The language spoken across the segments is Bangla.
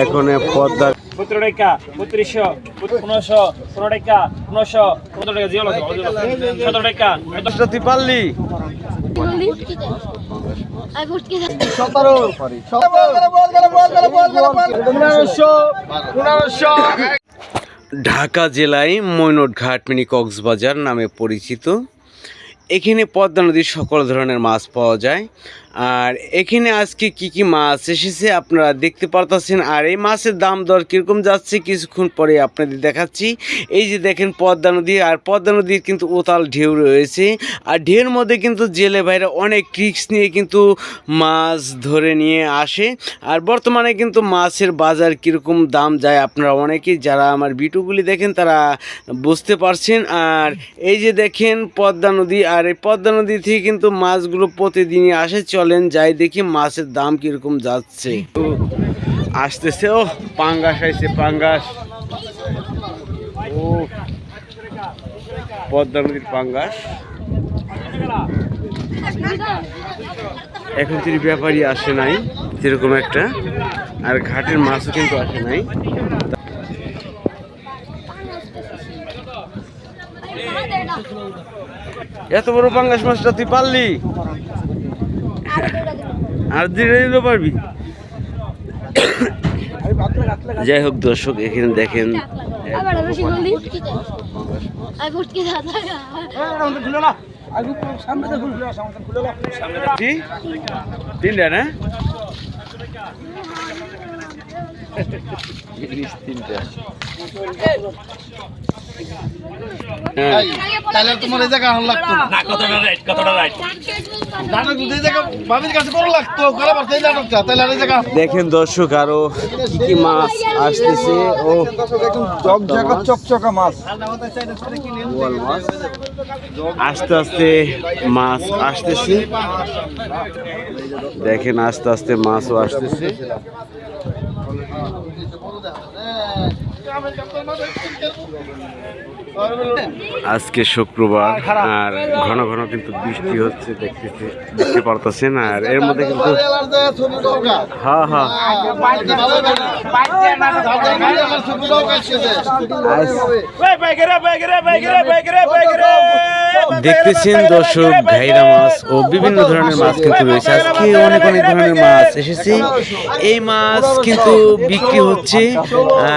এখন পদ্মা 17 টাকা 3500 1500 15 টাকা 1500 15 টাকা জিও লাগে 17 টাকা 10 টাকা তুই পারলি ঢাকা জেলায় মৈনটঘাট মিনি কক্সবাজার নামে পরিচিত। এখানে পদ্মা নদীর সকল ধরনের মাছ পাওয়া যায়। আর এখানে আজকে কি কি মাছ এসেছে আপনারা দেখতে পারতেছেন। আর এই মাছের দাম দর কীরকম যাচ্ছে কিছুক্ষণ পরে আপনাদের দেখাচ্ছি। এই যে দেখেন পদ্মা নদী, আর পদ্মা নদীর কিন্তু উতাল ঢেউ রয়েছে। আর ঢেউর মধ্যে কিন্তু জেলে ভাইরা অনেক ট্রিক্স নিয়ে কিন্তু মাছ ধরে নিয়ে আসে। আর বর্তমানে কিন্তু মাছের বাজার কীরকম দাম যায় আপনারা অনেকেই যারা আমার ভিডিওগুলি দেখেন তারা বুঝতে পারছেন। আর এই যে দেখেন পদ্মা নদী, আর এই পদ্মা নদী থেকে কিন্তু মাছগুলো প্রতিদিনই আসে। চলেন যাই দেখি মাছের দাম কিরকম যাচ্ছে। আসতেছে ও পাঙ্গাস আইছে, পাঙ্গাস, ও পদ্মা নদীর পাঙ্গাস। এখন তিনি ব্যাপারী আসে নাই যেরকম একটা, আর ঘাটের মাছও কিন্তু আসে নাই। এত বড় পাঙ্গাস মাছটা তুই পারলি, আর দিলে পারবি। যাই হোক দর্শক, এখানে দেখেন তিনটা না তোমার এই জায়গা লাগতো দেখেন দর্শক আরো কি কি মাছ আসতেছে। ও চকচকা মাছ আস্তে আস্তে মাছ আসতেছে, দেখেন আস্তে আস্তে মাছও আসতেছে। আজকে শুক্রবার, আর ঘন ঘন কিন্তু বৃষ্টি হচ্ছে দেখতে পারতেছেন। আর এর মধ্যে কিন্তু হ্যাঁ হ্যাঁ দেখতেছেন দর্শক, ঘাইরা মাছ ও বিভিন্ন ধরনের মাছ কিন্তু রয়েছে। আজকে অনেক অনেক ধরনের মাছ এসেছে। এই মাছ কিন্তু বিক্রি হচ্ছে।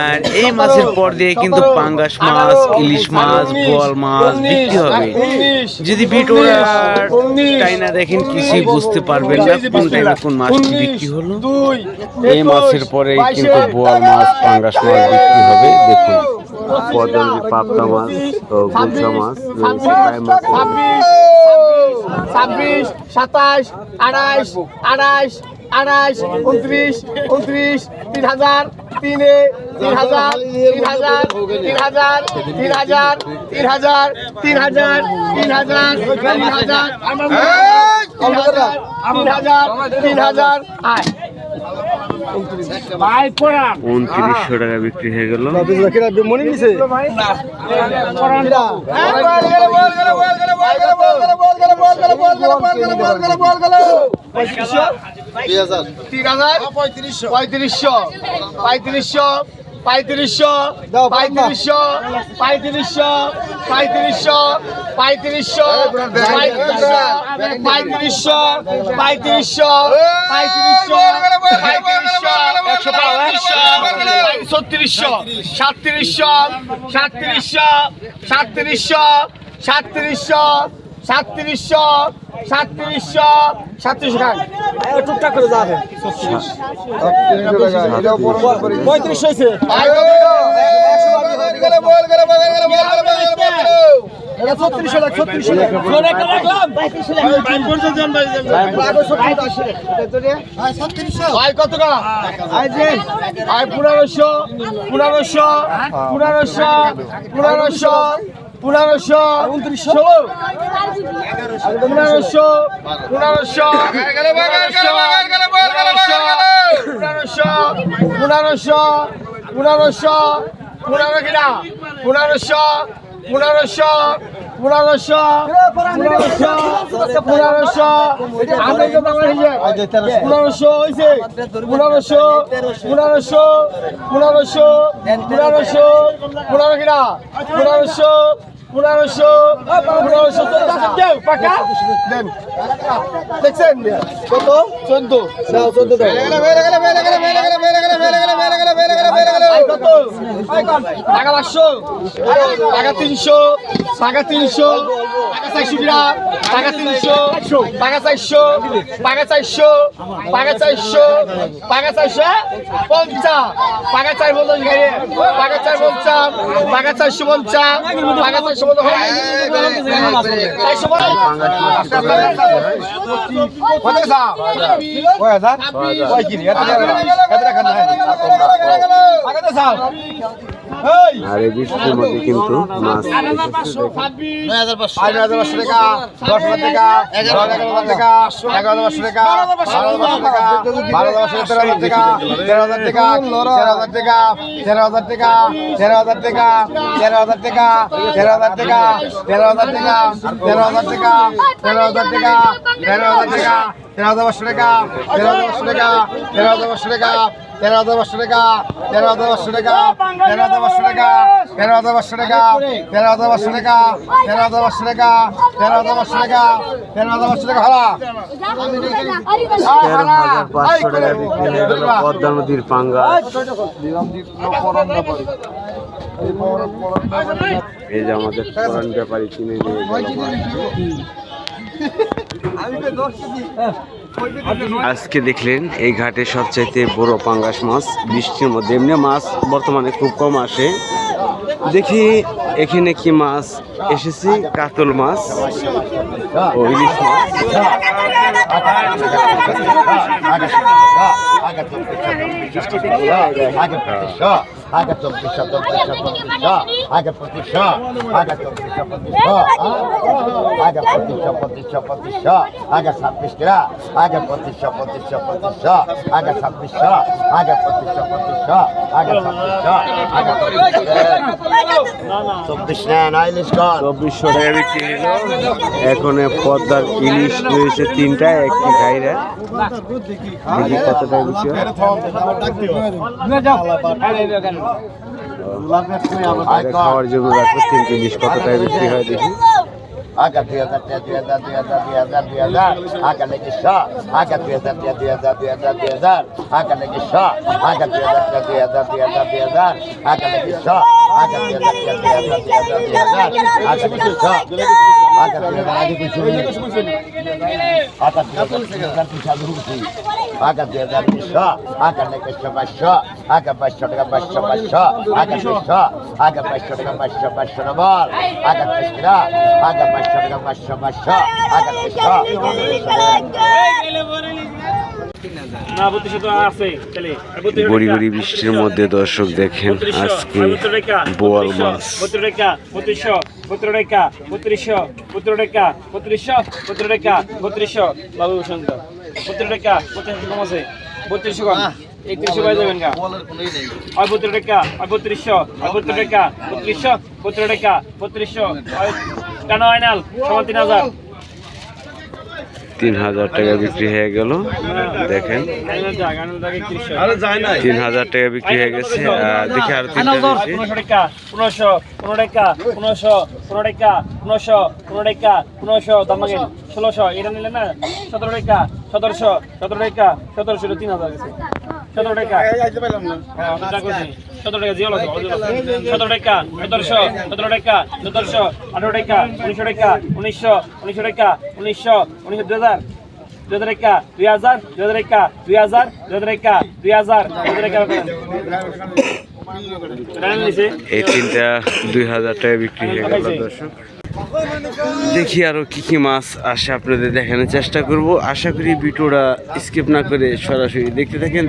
আর এই মাছের পর দিয়ে কিন্তু পাঙ্গাস মাছ, ইলিশ মাছ, বোয়াল মাছ বিক্রি হবে। যদি ভিডিওটা টাইনা দেখেন কিছুই বুঝতে পারবেন না কোন টাইমে কোন মাছটি বিক্রি হলো। এই মাছের পরে কিন্তু বোয়াল মাছ, পাঙ্গাস মাছ বিক্রি হবে। দেখুন পদ্মা নদীর পাবদা মাছ ও গুলশা মাছ রয়েছে, প্রায় মাছ 26, 27, 28, 28, 28, 29, 29, 3000, 3000, 3000, 3000, 3000, 3000, 3000, 3000, 3000, 2900 টাকা বিক্রি হয়ে গেল। পঁয়ত্রিশশো, পঁয়ত্রিশশো, পঁয়ত্রিশশো, পঁয়ত্রিশশো, পঁয়ত্রিশশো, পঁয়ত্রিশশো, পঁয়ত্রিশশো, পঁয়ত্রিশশো, ছত্রিশশো, সাতত্রিশশো, সাতত্রিশশো, সাতত্রিশশো, সাতত্রিশশো, সাতত্রিশশো, সাতত্রিশশো, সাতত্রিশ খান টুকটাক করে যাবে। 35 হয়েছে। কত টাকা? 1500, 1500, 1500, 1500, 1500, 1500, 1500, 1500, 1500, 1500, 1500, 1500, 1500, 1500 আমি তো বাংলা হিসাব 1500 হইছে 1500 কিনা 1500 দেও পাকা দেন দেখছেন কত 14 দাও 14 দাও টাকা 500 টাকা 300 টাকা 300 টাকা 400 কিনা টাকা 300 টাকা 400 টাকা 400 টাকা 400 টাকা 400 50 টাকা 450 গাড়ি টাকা 450 টাকা 450 টাকা 450 আর এই বৃষ্টির মধ্যে কিন্তু মাছ পদ্মা নদীর পাঙ্গাস। এই যে আমাদের পুরান ব্যাপারী কিনে নিয়ে আজকে দেখলেন এই ঘাটে সবচাইতে বড় পাঙ্গাস মাছ। বৃষ্টির মধ্যে এমনি মাছ বর্তমানে খুব কম আসে। দেখি এখানে কি মাছ এসেছে, কাতল মাছ ও ইলিশ মাছ। চব্বিশশো টাকা বিক্রি হলো। এখন পদ্মার ইলিশ রয়েছে 3টা, একটি ঘাইরা। দেখি কত টাকা বিক্রি হয়। খাওয়ার জন্য রাখবো 3টি ইলিশ, কত টাকা বিক্রি হয় দেখি। Aga 2000 aga lagi shot aga 2000 aga lagi shot aga 2000 aga lagi shot aga 2000 aga lagi shot aga lagi kucing aga 2000 aga 2000 shot aga lagi shot aga 500 aga shot aga 500 nabal aga teskira aga 500 aga গড়ি গড়ি বৃষ্টির মধ্যে দর্শক দেখেন আজকে বোয়াল মাছ। 17 টাকা 3200 বাবু সুন্দর 17 টাকা 50 কম আছে 3200 কম 3100 পাই যাবেন গা 32 টাকা 3200 টাকা 3200 টাকা 3200 কেন আইনাল সমান 3000 টাকা বিক্রি হয়ে গেল। দেখেন 3000 টাকা বিক্রি হয়ে গেছে। দেখি আর 3টা 1500 টাকা 1500 টাকা 1500 টাকা 1500 দাম মাগেন 1600 এটা নিলেন না 17 টাকা 1700 টাকা 1700 3000 গেছে 17 টাকা হ্যাঁ 17 টাকা জিও লাগে 17 টাকা 1700 টাকা 1700 18 টাকা 1900 টাকা 1900 টাকা 1900 2000 টাকা 2000 টাকা 2000 টাকা 2000 টাকা এই 3টা 2000 টাকা বিক্রি হয়ে গেল দর্শক। দেখি আরো কি কি মাছ আসে আপনাদের দেখানোর চেষ্টা করব। আশা করি ভিডিওটা স্কিপ না করে সরাসরি দেখতে থাকেন।